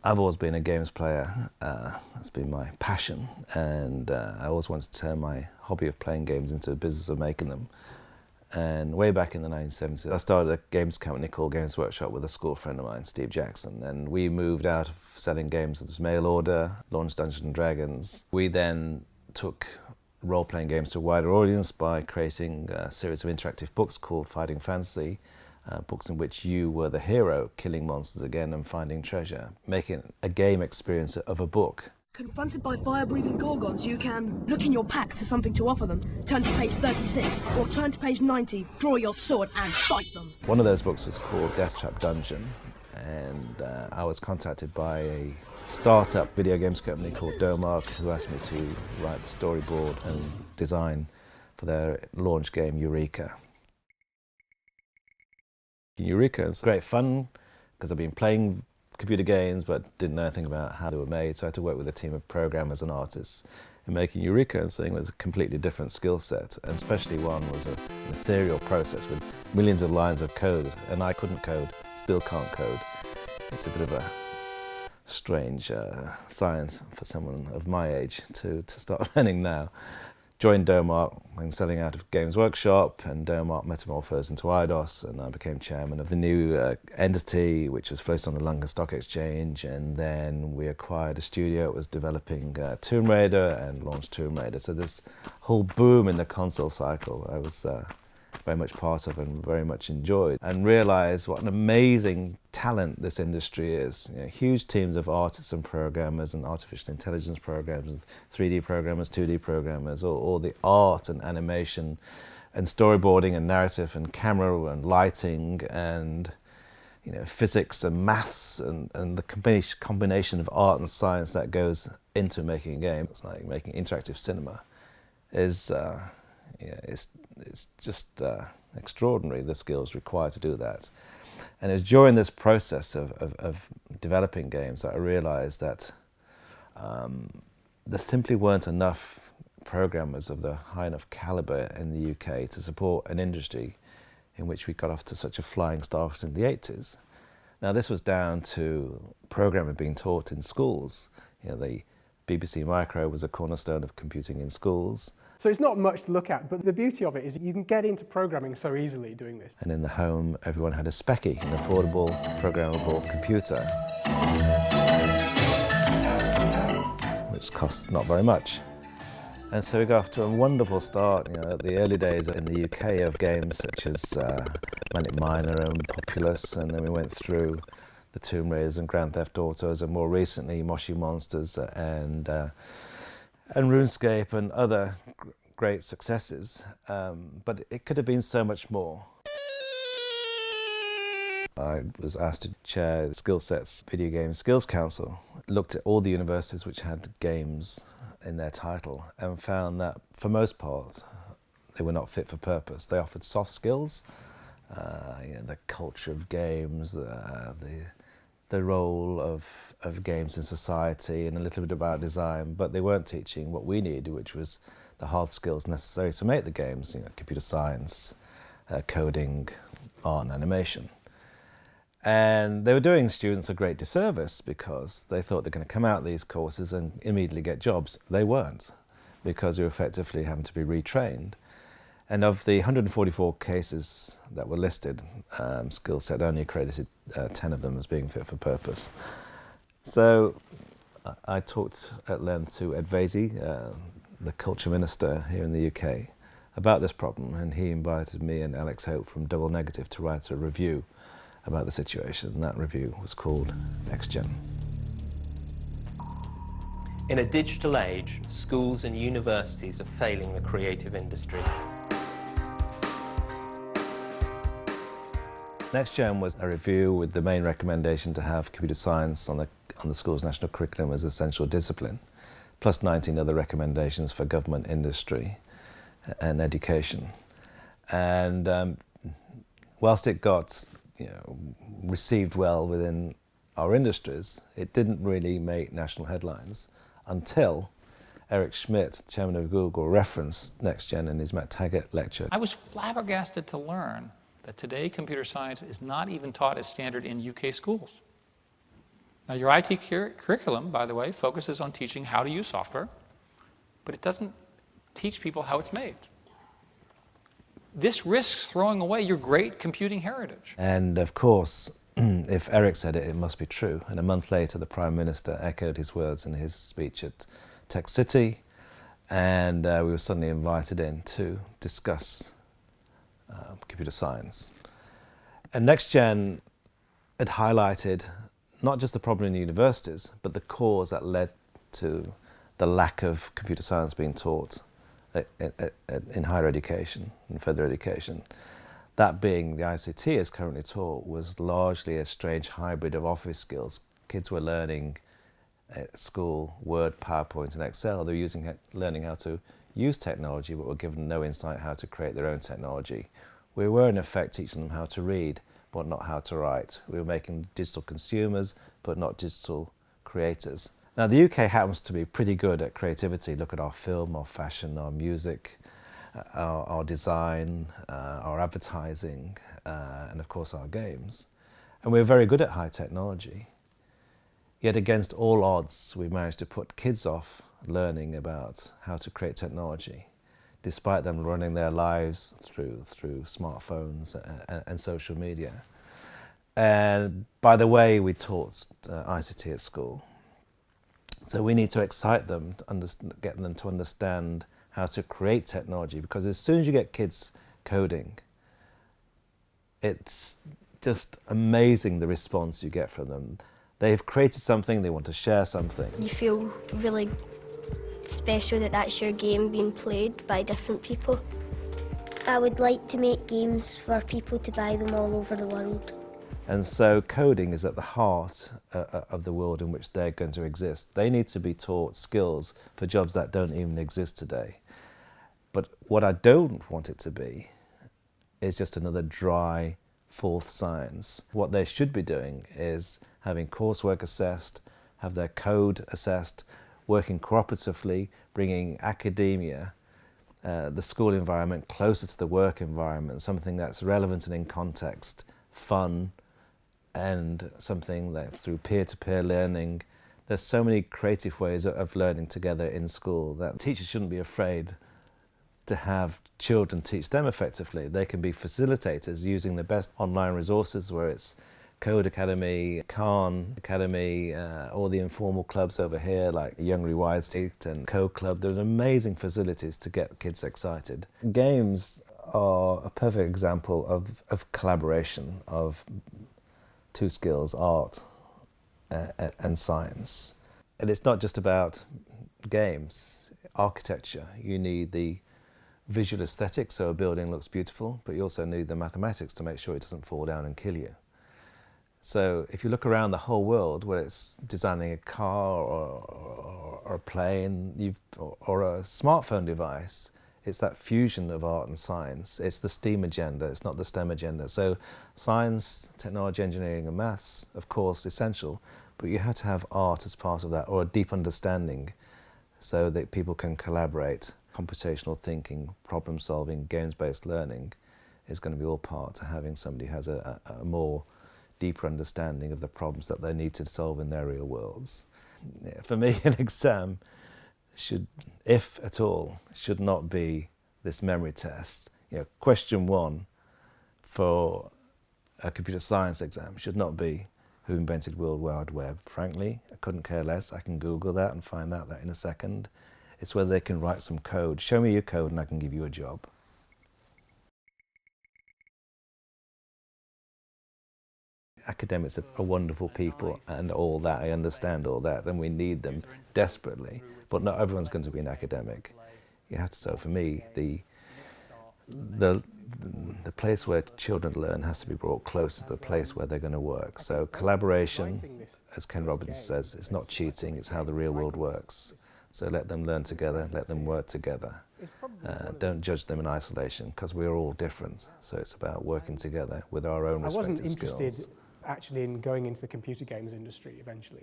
I've always been a games player. That's been my passion, and I always wanted to turn my hobby of playing games into a business of making them. And way back in the 1970s, I started a games company called Games Workshop with a school friend of mine, Steve Jackson, and we moved out of selling games that was mail order, launched Dungeons and Dragons. We then took role-playing games to a wider audience by creating a series of interactive books called Fighting Fantasy, books in which you were the hero, killing monsters again and finding treasure, making a game experience of a book. Confronted by fire-breathing gorgons, you can look in your pack for something to offer them, turn to page 36, or turn to page 90, draw your sword and fight them. One of those books was called Death Trap Dungeon, and I was contacted by a startup video games company called Domark, who asked me to write the storyboard and design for their launch game Eureka. Eureka is great fun because I've been playing computer games but didn't know anything about how they were made, so I had to work with a team of programmers and artists in making Eureka, and seeing it was a completely different skill set, and especially one was an ethereal process with millions of lines of code, and I couldn't code, still can't code. It's a bit of a strange science for someone of my age to start learning now. Joined Domark when selling out of Games Workshop, and Domark metamorphosed into Eidos, and I became chairman of the new entity, which was floated on the London Stock Exchange, and then we acquired a studio that was developing Tomb Raider and launched Tomb Raider. So this whole boom in the console cycle I was very much part of and very much enjoyed, and realised what an amazing talent this industry is. You know, huge teams of artists and programmers and artificial intelligence programmers, 3D programmers, 2D programmers, all the art and animation and storyboarding and narrative and camera and lighting and physics and maths and the combination of art and science that goes into making a game. It's like making interactive cinema is it's just extraordinary, the skills required to do that. And it was during this process of developing games that I realised that there simply weren't enough programmers of the high enough calibre in the UK to support an industry in which we got off to such a flying start in the 80s. Now this was down to programming being taught in schools. The BBC Micro was a cornerstone of computing in schools. So it's not much to look at, but the beauty of it is you can get into programming so easily doing this. And in the home, everyone had a Speccy, an affordable, programmable computer, which costs not very much. And so we got off to a wonderful start, the early days in the UK of games such as Manic Miner and Populous, and then we went through the Tomb Raiders and Grand Theft Autos, and more recently Moshi Monsters and RuneScape and other great successes, but it could have been so much more. I was asked to chair the Skill Sets Video Game Skills Council. Looked at all the universities which had games in their title and found that for most part they were not fit for purpose. They offered soft skills, the culture of games, the role of games in society, and a little bit about design, but they weren't teaching what we needed, which was the hard skills necessary to make the games, computer science, coding, art and animation. And they were doing students a great disservice because they thought they're going to come out of these courses and immediately get jobs. They weren't, because you're effectively having to be retrained. And of the 144 cases that were listed, Skillset only accredited 10 of them as being fit for purpose. So I talked at length to Ed Vaizey, the culture minister here in the UK, about this problem, and he invited me and Alex Hope from Double Negative to write a review about the situation, and that review was called Next Gen. In a digital age, schools and universities are failing the creative industry. Next Gen was a review with the main recommendation to have computer science on the school's national curriculum as essential discipline, plus 19 other recommendations for government, industry and education. And whilst it got received well within our industries, it didn't really make national headlines until Eric Schmidt, chairman of Google, referenced Next Gen in his Matt Taggart lecture. I was flabbergasted to learn that today computer science is not even taught as standard in UK schools. Now, your IT curriculum, by the way, focuses on teaching how to use software, but it doesn't teach people how it's made. This risks throwing away your great computing heritage. And of course, if Eric said it, it must be true. And a month later, the Prime Minister echoed his words in his speech at Tech City, and we were suddenly invited in to discuss computer science. And NextGen had highlighted not just the problem in universities, but the cause that led to the lack of computer science being taught in higher education and further education. That being the ICT as currently taught was largely a strange hybrid of office skills. Kids were learning at school Word, PowerPoint and Excel. They were learning how to use technology, but were given no insight how to create their own technology. We were in effect teaching them how to read, but not how to write. We were making digital consumers, but not digital creators. Now, the UK happens to be pretty good at creativity. Look at our film, our fashion, our music, our design, our advertising, and of course our games. And we're very good at high technology. Yet against all odds, we managed to put kids off learning about how to create technology, despite them running their lives through smartphones and social media. And by the way, we taught ICT at school. So we need to excite them, get them to understand how to create technology, because as soon as you get kids coding, it's just amazing the response you get from them. They've created something, they want to share something. You feel really special that that's your game being played by different people. I would like to make games for people to buy them all over the world. And so coding is at the heart of the world in which they're going to exist. They need to be taught skills for jobs that don't even exist today. But what I don't want it to be is just another dry fourth science. What they should be doing is having coursework assessed, have their code assessed, working cooperatively, bringing academia, the school environment closer to the work environment, something that's relevant and in context, fun, and something that through peer-to-peer learning. There's so many creative ways of learning together in school that teachers shouldn't be afraid to have children teach them effectively. They can be facilitators using the best online resources, where it's Code Academy, Khan Academy, all the informal clubs over here like Young Rewired and Code Club. They're amazing facilities to get kids excited. Games are a perfect example of collaboration of two skills, art and science. And it's not just about games, architecture. You need the visual aesthetics, so a building looks beautiful, but you also need the mathematics to make sure it doesn't fall down and kill you. So if you look around the whole world, whether it's designing a car or a plane or a smartphone device, it's that fusion of art and science. It's the STEAM agenda, it's not the STEM agenda. So science, technology, engineering and maths, of course, essential, but you have to have art as part of that, or a deep understanding, so that people can collaborate. Computational thinking, problem solving, games-based learning is going to be all part to having somebody who has a more deeper understanding of the problems that they need to solve in their real worlds. For me, an exam should, if at all, should not be this memory test. Question 1 for a computer science exam should not be who invented World Wide Web. Frankly, I couldn't care less. I can Google that and find out that in a second. It's whether they can write some code. Show me your code and I can give you a job. Academics are wonderful people and all that, I understand all that, and we need them desperately, but not everyone's going to be an academic. You have to, so for me, the place where children learn has to be brought closer to the place where they're going to work. So collaboration, as Ken Robinson says, it's not cheating, it's how the real world works. So let them learn together, let them work together. Don't judge them in isolation, because we're all different. So it's about working together with our own respective skills. I wasn't interested actually in going into the computer games industry eventually.